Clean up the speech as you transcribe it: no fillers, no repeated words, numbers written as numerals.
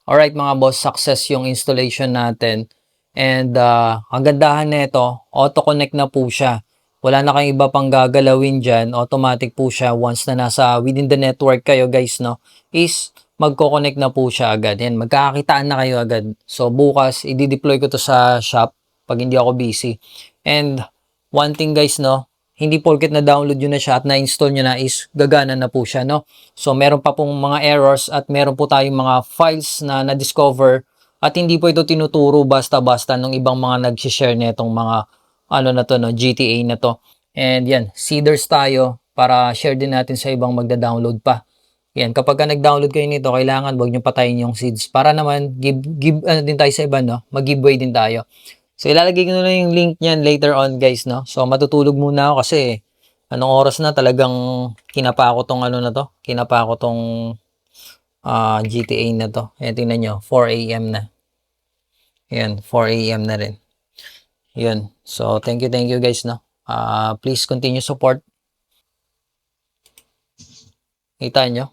Alright mga boss, success yung installation natin. And ang gandahan nito, auto-connect na po siya. Wala na kayong iba pang gagalawin dyan. Automatic po siya once na nasa within the network kayo guys, no? Is magko-connect na po siya agad. Yan, magkakakitaan na kayo agad. So bukas, i-deploy ko to sa shop pag hindi ako busy. And one thing guys, no? Hindi porket na-download nyo na siya at na-install nyo na is gagana na po siya, no? So, meron pa pong mga errors at meron po tayong mga files na na-discover at hindi po ito tinuturo basta-basta ng ibang mga nag-share nitong mga ano na to, no, GTA na to. And yan, seeders tayo para share din natin sa ibang magda-download pa. Yan, kapag ka nag-download kayo nito, kailangan wag nyo patayin yung seeds para naman give ano din tayo sa iba, no? Mag-giveaway din tayo. So, ilalagay ko na lang yung link niyan later on, guys, no? So, matutulog muna ako kasi anong oras na talagang kinapa ko tong ano na to? Kinapa ko tong GTA na to. Ayan, tingnan nyo, 4 AM na. Ayan, 4 AM na rin. Yun. So, thank you guys, no? Please continue support. Kita nyo?